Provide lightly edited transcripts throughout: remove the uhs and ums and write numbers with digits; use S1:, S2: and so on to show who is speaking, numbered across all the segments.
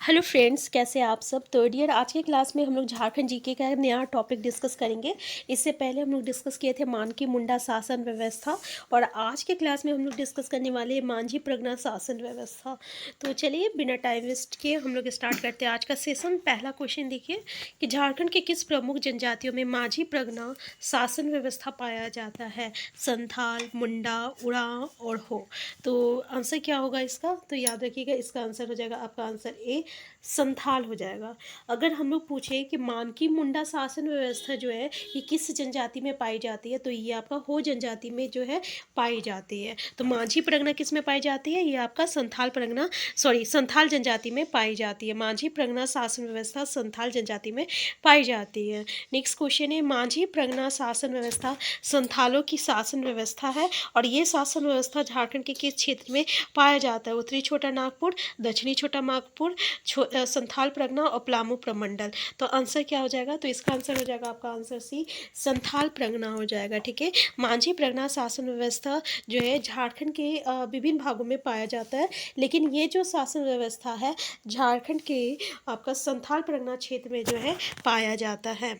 S1: Hello friends, कैसे आप सब। तो डियर, आज के क्लास में हम लोग झारखंड जीके का नया टॉपिक डिस्कस करेंगे। इससे पहले हम लोग डिस्कस किए थे मानकी मुंडा शासन व्यवस्था, और आज के क्लास में हम लोग डिस्कस करने वाले हैं मांझी प्रगना शासन व्यवस्था। तो चलिए बिना टाइम वेस्ट किए हम लोग स्टार्ट करते हैं आज का सेशन। पहला क्वेश्चन देखिए कि झारखंड के किस प्रमुख जनजातियों में मांझी प्रगना शासन व्यवस्था पाया जाता है। संथाल, मुंडा, उरांव और हो। तो आंसर क्या होगा इसका, तो याद रखिएगा इसका आंसर हो जाएगा आपका आंसर ए, संथाल हो जाएगा। अगर हम लोग पूछे कि मानकी मुंडा शासन व्यवस्था जो है ये किस जनजाति में पाई जाती है, तो ये आपका हो जनजाति में जो है पाई जाती है। तो मांझी परगना किस में पाई जाती है, ये आपका संथाल परगना संथाल जनजाति में पाई जाती है। मांझी परगना शासन व्यवस्था संथाल जनजाति में पाई जाती है। नेक्स्ट क्वेश्चन है, मांझी परगना शासन व्यवस्था संथालों की शासन व्यवस्था है, और ये शासन व्यवस्था झारखंड के किस क्षेत्र में पाया जाता है। उत्तरी छोटा नागपुर, दक्षिणी छोटा नागपुर, संथाल परगना और पलामू प्रमंडल। तो आंसर क्या हो जाएगा, तो इसका आंसर हो जाएगा आपका आंसर सी, संथाल परगना हो जाएगा। ठीक है, मांझी परगना शासन व्यवस्था जो है झारखंड के विभिन्न भागों में पाया जाता है, लेकिन ये जो शासन व्यवस्था है झारखंड के आपका संथाल परगना क्षेत्र में जो है पाया जाता है।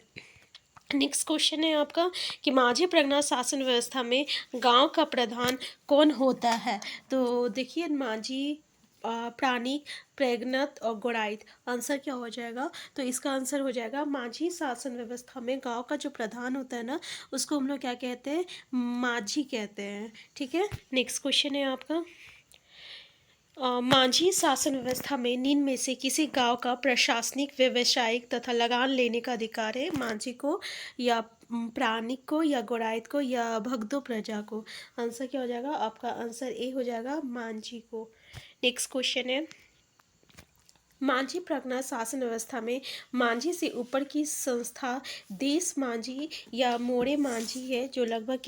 S1: नेक्स्ट क्वेश्चन है आपका कि मांझी परगना शासन व्यवस्था में गांव का प्रधान कौन होता है। तो देखिए, मांझी, प्राणिक, प्रेगनत और गोराइत। आंसर क्या हो जाएगा, तो इसका आंसर हो जाएगा मांझी शासन व्यवस्था में गांव का जो प्रधान होता है ना, उसको हम लोग क्या कहते हैं, मांझी कहते हैं। ठीक है, नेक्स्ट क्वेश्चन है आपका, मांझी शासन व्यवस्था में निम्न में से किसी गांव का प्रशासनिक, व्यवसायिक तथा लगान लेने का अधिकार है। मांझी को, या प्राणिक को, या गोराइत को, या भगदो प्रजा को। आंसर क्या हो जाएगा, आपका आंसर ए हो जाएगा, मांझी को। नेक्स्ट क्वेश्चन है, मांझी परगना शासन व्यवस्था में मांझी से ऊपर की संस्था देश मांझी या मोड़े मांझी है, जो लगभग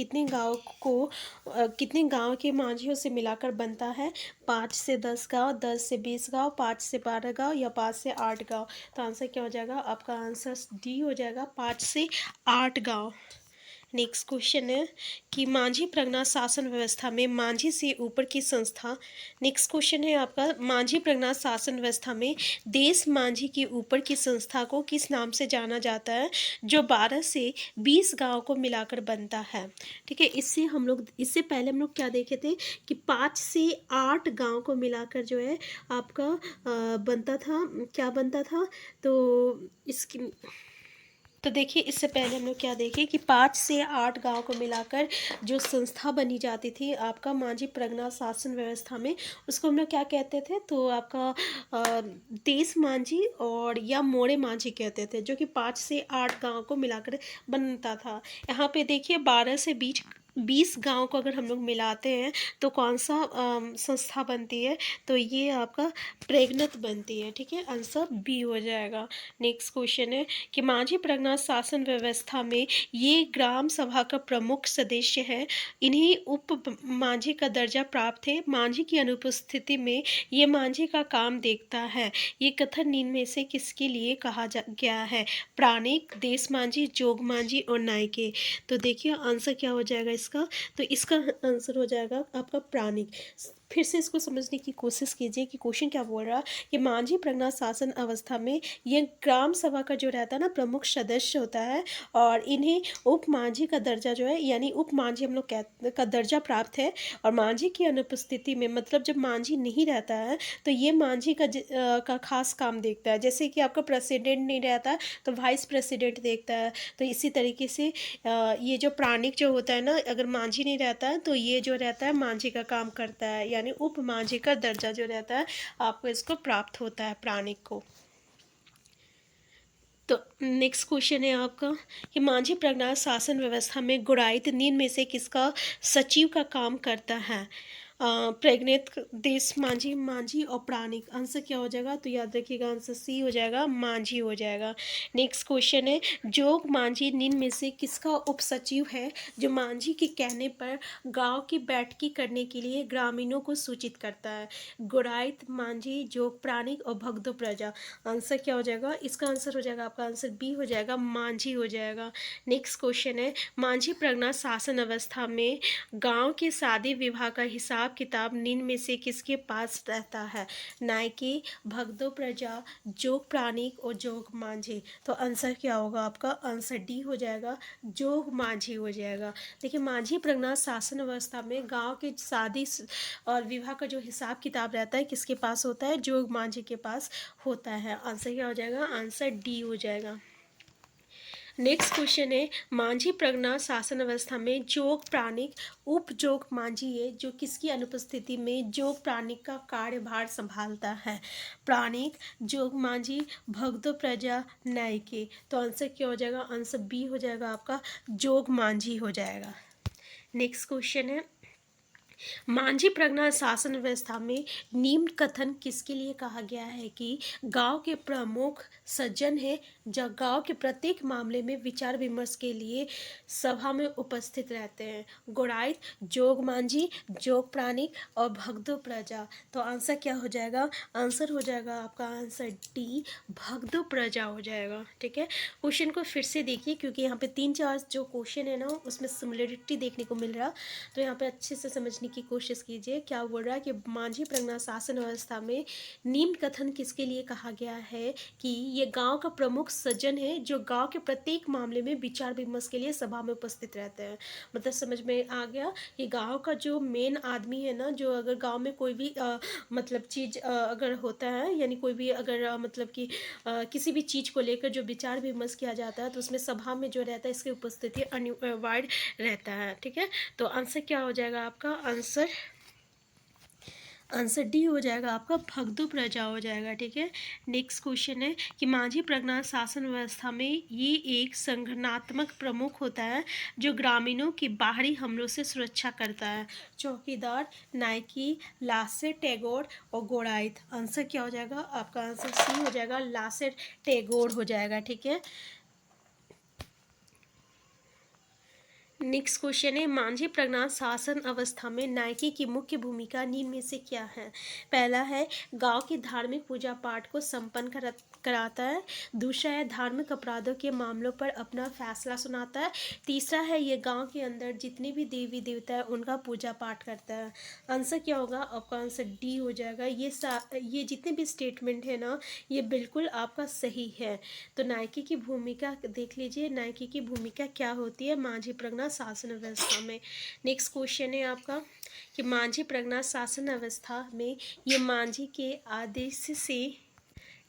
S1: कितने गांव के मांझियों से मिलाकर बनता है। 5 से 10 गांव, 10 से 20 गांव, 5 से 12 गांव, या 5 से 8 गांव। तो आंसर क्या हो जाएगा, आपका आंसर डी हो जाएगा, 5 से 8 गांव। नेक्स्ट क्वेश्चन है कि मांझी परगना शासन व्यवस्था में मांझी से ऊपर की संस्था। नेक्स्ट क्वेश्चन है आपका, मांझी परगना शासन व्यवस्था में देश मांझी के ऊपर की संस्था को किस नाम से जाना जाता है, जो 12 से 20 गांव को मिलाकर बनता है। ठीक है, इससे पहले हम लोग क्या देखे थे कि 5 से 8 गांव को मिलाकर जो है आपका बनता था, क्या बनता था। तो देखिए, इससे पहले हम लोग क्या देखें कि 5 से 8 गांव को मिलाकर जो संस्था बनी जाती थी आपका मांझी परगना शासन व्यवस्था में, उसको हम लोग क्या कहते थे, तो आपका देश मांझी और या मोड़े मांझी कहते थे, जो कि 5 से 8 गांव को मिलाकर बनता था। यहाँ पे देखिए 12 से 20 गांव को अगर हम लोग मिलाते हैं तो कौन सा संस्था बनती है, तो ये आपका प्रेगनत बनती है। ठीक है, आंसर बी हो जाएगा। नेक्स्ट क्वेश्चन है कि मांझी परगना शासन व्यवस्था में ये ग्राम सभा का प्रमुख सदस्य है, इन्हें उप मांझी का दर्जा प्राप्त है। मांझी की अनुपस्थिति में ये मांझी का काम देखता है। ये कथन निम्न में से किसके लिए कहा गया है। प्राणिक, देश मांझी, जोग मांझी और नायके। तो देखिए आंसर क्या हो जाएगा इसका, तो इसका आंसर हो जाएगा आपका प्राणिक। फिर से इसको समझने की कोशिश कीजिए कि क्वेश्चन क्या बोल रहा है कि मांझी परगना शासन अवस्था में ये ग्राम सभा का जो रहता है ना प्रमुख सदस्य होता है, और इन्हें उप मांझी का दर्जा जो है, यानी उप मांझी हम लोग का दर्जा प्राप्त है। और मांझी की अनुपस्थिति में, मतलब जब मांझी नहीं रहता है तो ये मांझी का खास काम देखता है। जैसे कि आपका प्रेसिडेंट नहीं रहता तो वाइस प्रेसिडेंट देखता है, तो इसी तरीके से ये जो प्राणिक जो होता है ना, अगर मांझी नहीं रहता है तो ये जो रहता है मांझी का काम करता है, यानी उप मांझी का दर्जा जो रहता है आपको इसको प्राप्त होता है, प्राणिक को। तो नेक्स्ट क्वेश्चन है आपका कि मांझी परगना शासन व्यवस्था में गुड़ाइत निम्न में से किसका सचिव का काम करता है। प्रेग्नेत, देश मांझी, मांझी और प्राणिक। आंसर क्या हो जाएगा, तो याद रखिएगा आंसर सी हो जाएगा, मांझी हो जाएगा। नेक्स्ट क्वेश्चन है, जोग मांझी निम्न में से किसका उप सचिव है, जो मांझी के कहने पर गांव की बैठकी करने के लिए ग्रामीणों को सूचित करता है। गुड़ाइत, मांझी, जोग, प्राणिक और भगदो प्रजा। आंसर क्या हो जाएगा, इसका आंसर हो जाएगा आपका आंसर बी हो जाएगा, मांझी हो जाएगा। नेक्स्ट क्वेश्चन है, मांझी परगना शासन अवस्था में गांव के शादी विवाह का हिसाब हिसाब किताब निम्न में से किसके पास रहता है? नायके, भगदो प्रजा, जोग प्राणिक और जोग मांझी। तो आंसर क्या होगा आपका? आंसर डी हो जाएगा, जोग मांझी हो जाएगा। देखिए, मांझी प्रज्ञा शासन व्यवस्था में गांव के शादी और विवाह का जो हिसाब किताब रहता है किसके पास होता है? जोग मांझी के पास होता है। आंसर क्या हो जाएगा? आंसर डी हो जाएगा। नेक्स्ट क्वेश्चन है, मांझी प्रज्ञा शासन व्यवस्था में जोग प्राणिक उपजोग मांझी है जो किसकी अनुपस्थिति में जोग प्राणिक का कार्यभार संभालता है? प्राणिक, जोग मांझी, भगदो प्रजा, नायके। तो आंसर क्या हो जाएगा? आंसर बी हो जाएगा आपका, जोग मांझी हो जाएगा। नेक्स्ट क्वेश्चन है, मांझी प्रज्ञा शासन व्यवस्था में निम्न कथन किसके लिए कहा गया है कि गांव के प्रमुख सज्जन है जो गांव के प्रत्येक मामले में विचार विमर्श के लिए सभा में उपस्थित रहते हैं? गोड़ाई, जोग मांझी, जोग प्राणिक और भगदो प्रजा। तो आंसर क्या हो जाएगा? आंसर हो जाएगा आपका आंसर डी, भगदो प्रजा हो जाएगा। ठीक है, क्वेश्चन को फिर से देखिए क्योंकि यहाँ पे 3-4 जो क्वेश्चन है ना उसमें सिमिलरिटी देखने को मिल रहा, तो यहाँ पे अच्छे से समझने की कोशिश कीजिए। क्या बोल रहा है कि मांझी प्रज्ञा शासन व्यवस्था में निम्न कथन किसके लिए कहा गया है कि ये गांव का प्रमुख सज्जन है जो गांव के प्रत्येक मामले में विचार विमर्श के लिए सभा में उपस्थित रहते हैं। मतलब समझ में आ गया कि गांव का जो मेन आदमी है ना, जो अगर गांव में कोई भी मतलब चीज़ अगर होता है, यानी कोई भी अगर मतलब कि किसी भी चीज़ को लेकर जो विचार विमर्श किया जाता है तो उसमें सभा में जो रहता है इसकी उपस्थिति अनिवार्य रहता है। ठीक है, तो आंसर क्या हो जाएगा आपका? आंसर डी हो जाएगा आपका, भगदो प्रजा हो जाएगा। ठीक है, नेक्स्ट क्वेश्चन है कि मांझी प्रज्ञा शासन व्यवस्था में ये एक संगठनात्मक प्रमुख होता है जो ग्रामीणों की बाहरी हमलों से सुरक्षा करता है? चौकीदार, नायकी, लासे टैगोर और गोड़ाइत। आंसर क्या हो जाएगा आपका? आंसर सी हो जाएगा, लासे टैगोर हो जाएगा। ठीक है, नेक्स्ट क्वेश्चन है, मांझी प्रज्ञा शासन अवस्था में नायके की मुख्य भूमिका निम्न में से क्या है? पहला है गांव की धार्मिक पूजा पाठ को संपन्न कराता है। दूसरा है धार्मिक अपराधों के मामलों पर अपना फैसला सुनाता है। तीसरा है ये गांव के अंदर जितने भी देवी देवता है उनका पूजा पाठ करता है। आंसर क्या होगा आपका? आंसर डी हो जाएगा। ये जितने भी स्टेटमेंट है ना ये बिल्कुल आपका सही है। तो नायके की भूमिका देख लीजिए, नायके की भूमिका क्या होती है मांझी प्रज्ञा शासन व्यवस्था में। नेक्स्ट क्वेश्चन है आपका कि मांझी प्रज्ञा शासन व्यवस्था में ये मांझी के आदेश से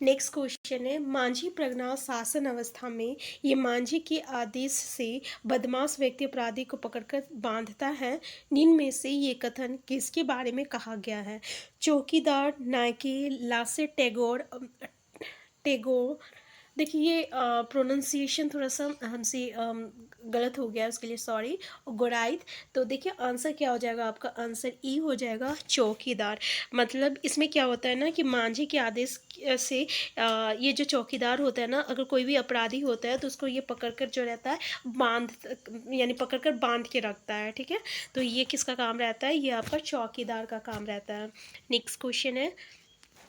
S1: नेक्स्ट क्वेश्चन है, मांझी प्रज्ञा शासन अवस्था में ये मांझी के आदेश से बदमाश व्यक्ति अपराधी को पकड़कर बांधता है। निम्न में से ये कथन किसके बारे में कहा गया है? चौकीदार, नायके, लासे टैगोर टैगोर। देखिए ये प्रोनाउंसिएशन थोड़ा सा हमसे गलत हो गया, उसके लिए सॉरी। और गोराइद। तो देखिए आंसर क्या हो जाएगा आपका? आंसर ई हो जाएगा, चौकीदार। मतलब इसमें क्या होता है ना कि मांझी के आदेश से ये जो चौकीदार होता है ना, अगर कोई भी अपराधी होता है तो उसको ये पकड़कर जो रहता है यानी पकड़कर बांध के रखता है। ठीक है, तो ये किसका काम रहता है? ये आपका चौकीदार का काम रहता है। नेक्स्ट क्वेश्चन है,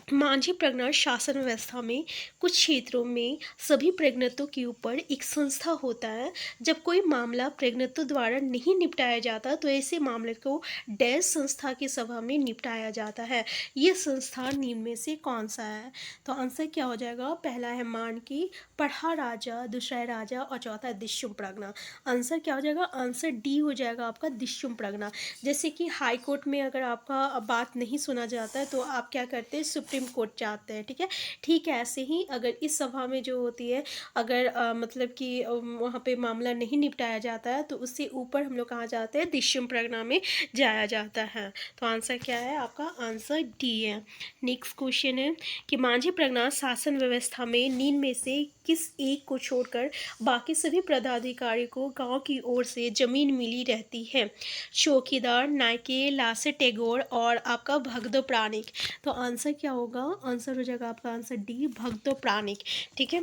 S1: मांझी प्रज्ञा शासन व्यवस्था में कुछ क्षेत्रों में सभी प्रज्ञतों के ऊपर एक संस्था होता है। जब कोई मामला प्रज्ञतों द्वारा नहीं निपटाया जाता तो ऐसे मामले को डैश संस्था की सभा में निपटाया जाता है। ये संस्था निम्न में से कौन सा है? तो आंसर क्या हो जाएगा? पहला है मानकी, पढ़ा राजा, दूसरा है राजा और चौथा है दिशुम प्रज्ञा। आंसर क्या हो जाएगा? आंसर डी हो जाएगा आपका, दिशुम प्रज्ञा। जैसे कि हाई कोर्ट में अगर आपका बात नहीं सुना जाता है तो आप क्या करते हैं? सुप्रीम कोर्ट जाते हैं। ठीक है, ठीक है, ऐसे ही अगर इस सभा में जो होती है अगर मतलब कि वहाँ पे मामला नहीं निपटाया जाता है तो उससे ऊपर हम लोग कहाँ जाते हैं? दिशुम प्रज्ञा में जाया जाता है। तो आंसर क्या है आपका? आंसर डी है। नेक्स्ट क्वेश्चन है कि मांझी प्रज्ञा शासन व्यवस्था में निम्न में से किस एक को छोड़कर बाकी सभी पदाधिकारी को गांव की ओर से जमीन मिली रहती है? चौकीदार, नायके, लासे टैगोर और आपका भगदो प्राणिक। तो आंसर क्या होगा? आंसर हो जाएगा आपका आंसर डी, भगदो प्राणिक। ठीक है,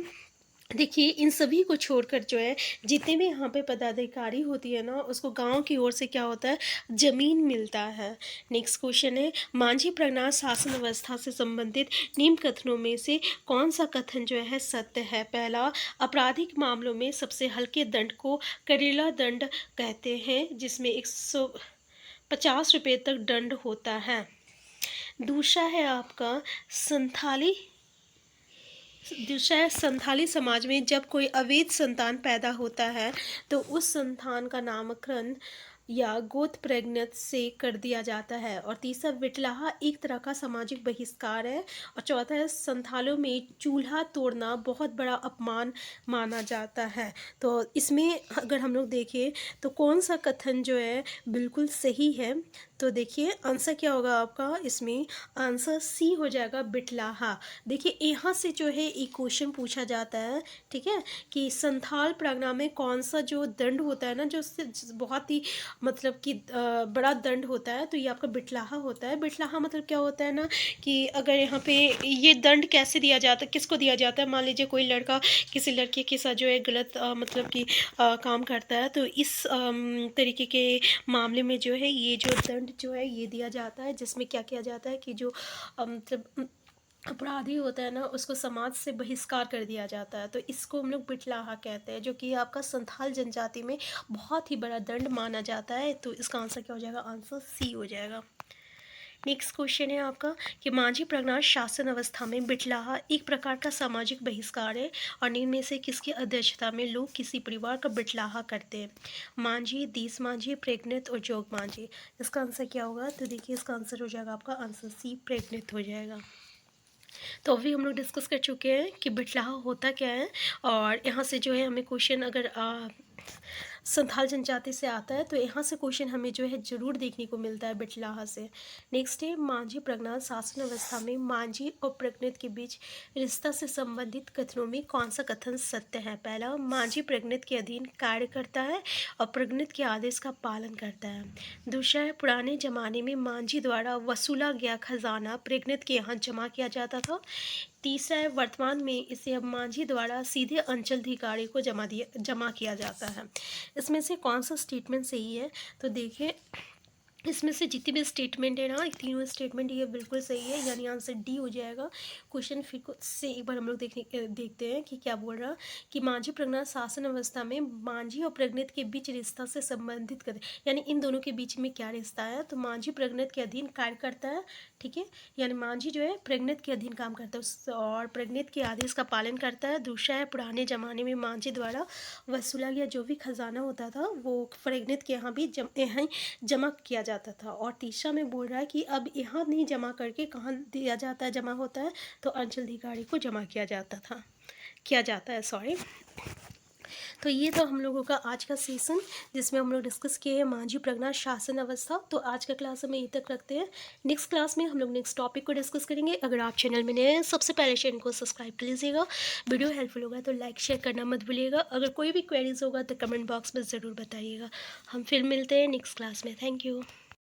S1: देखिए इन सभी को छोड़कर जो है जितने भी यहाँ पे पदाधिकारी होती है ना उसको गांव की ओर से क्या होता है? जमीन मिलता है। नेक्स्ट क्वेश्चन है, मांझी प्रज्ञा शासन व्यवस्था से संबंधित निम्न कथनों में से कौन सा कथन जो है सत्य है? पहला, आपराधिक मामलों में सबसे हल्के दंड को करेला दंड कहते हैं जिसमें 50 रुपये तक दंड होता है। दूसरा है आपका संथाली। दूसरा है संथाली समाज में जब कोई अवैध संतान पैदा होता है तो उस संतान का नामकरण या गोत्र प्रज्ञत से कर दिया जाता है। और तीसरा विटलाहा एक तरह का सामाजिक बहिष्कार है। और चौथा है संथालों में चूल्हा तोड़ना बहुत बड़ा अपमान माना जाता है। तो इसमें अगर हम लोग देखें तो कौन सा कथन जो है बिल्कुल सही है, तो देखिए आंसर क्या होगा आपका, इसमें आंसर सी हो जाएगा, बिटलाहा। देखिए यहाँ से जो है एक क्वेश्चन पूछा जाता है, ठीक है, कि संथाल परगना में कौन सा जो दंड होता है ना, जो बहुत ही मतलब कि बड़ा दंड होता है, तो ये आपका बिटलाहा होता है। बिटलाहा मतलब क्या होता है ना, कि अगर यहाँ पे ये दंड कैसे दिया जाता है, किसको दिया जाता है, मान लीजिए कोई लड़का किसी लड़के के साथ जो है गलत मतलब कि काम करता है, तो इस तरीके के मामले में जो है ये जो दंड जो है ये दिया जाता है, जिसमें क्या किया जाता है कि जो मतलब अपराधी होता है ना उसको समाज से बहिष्कार कर दिया जाता है। तो इसको हम लोग बिटलाहा कहते हैं, जो कि आपका संथाल जनजाति में बहुत ही बड़ा दंड माना जाता है। तो इसका आंसर क्या हो जाएगा, आंसर सी हो जाएगा। नेक्स्ट क्वेश्चन है आपका कि मांझी प्रज्ञा शासन अवस्था में बिटलाहा एक प्रकार का सामाजिक बहिष्कार है और निम्न में से किसकी अध्यक्षता में लोग किसी परिवार का बिटलाहा करते हैं। मांझी, दीस मांझी, प्रेग्नेत और जोग मांझी। इसका आंसर क्या होगा, तो देखिए इसका आंसर हो जाएगा आपका आंसर सी, प्रेग्नेत हो जाएगा। तो अभी हम लोग डिस्कस कर चुके हैं कि बिटलाहा होता क्या है, और यहाँ से जो है हमें क्वेश्चन अगर संथाल जनजाति से आता है तो यहाँ से क्वेश्चन हमें जो है ज़रूर देखने को मिलता है बिटलाहा से। नेक्स्ट है मांझी प्रज्ञा शासन अवस्था में मांझी और प्रज्ञित के बीच रिश्ता से संबंधित कथनों में कौन सा कथन सत्य है। पहला, मांझी प्रज्ञित के अधीन कार्य करता है और प्रज्ञित के आदेश का पालन करता है। दूसरा है पुराने ज़माने में मांझी द्वारा वसूला गया खजाना प्रज्ञित के यहाँ जमा किया जाता था। तीसरा है वर्तमान में इसे अब मांझी द्वारा सीधे अंचल अधिकारी को जमा किया जाता है। इसमें से कौन सा स्टेटमेंट सही है, तो देखिए इसमें से जितनी भी स्टेटमेंट है ना, तीनों स्टेटमेंट ये बिल्कुल सही है, यानी आंसर डी हो जाएगा। क्वेश्चन फिर से एक बार हम लोग देखते हैं कि क्या बोल रहा, कि मांझी प्रज्ञा शासन अवस्था में मांझी और प्रज्ञित के बीच रिश्ता से संबंधित कर, यानी इन दोनों के बीच में क्या रिश्ता है, तो मांझी प्रज्ञित के अधीन कार्य करता है, ठीक है, यानी मांझी जो है प्रज्ञित के अधीन काम करता है और प्रज्ञित के आदेश का पालन करता है। दूसरा है पुराने ज़माने में मांझी द्वारा वसूला गया जो भी खजाना होता था वो प्रज्ञित के यहाँ भी यहाँ जमा किया जाता था। और तीसरा में बोल रहा है कि अब यहाँ नहीं जमा करके कहाँ दिया जाता है, जमा होता है, तो अंचल अधिकारी को जमा किया जाता है सॉरी। तो ये था हम लोगों का आज का सेशन, जिसमें हम लोग डिस्कस किए हैं मांझी प्रज्ञा शासन अवस्था। तो आज का क्लास हमें यहीं तक रखते हैं। नेक्स्ट क्लास में हम लोग नेक्स्ट टॉपिक को डिस्कस करेंगे। अगर आप चैनल में नए हैं सबसे पहले चैनल को सब्सक्राइब कर लीजिएगा। वीडियो हेल्पफुल होगा तो लाइक शेयर करना मत भूलिएगा। अगर कोई भी क्वेरीज होगा तो कमेंट बॉक्स में ज़रूर बताइएगा। हम फिर मिलते हैं नेक्स्ट क्लास में। Thank you.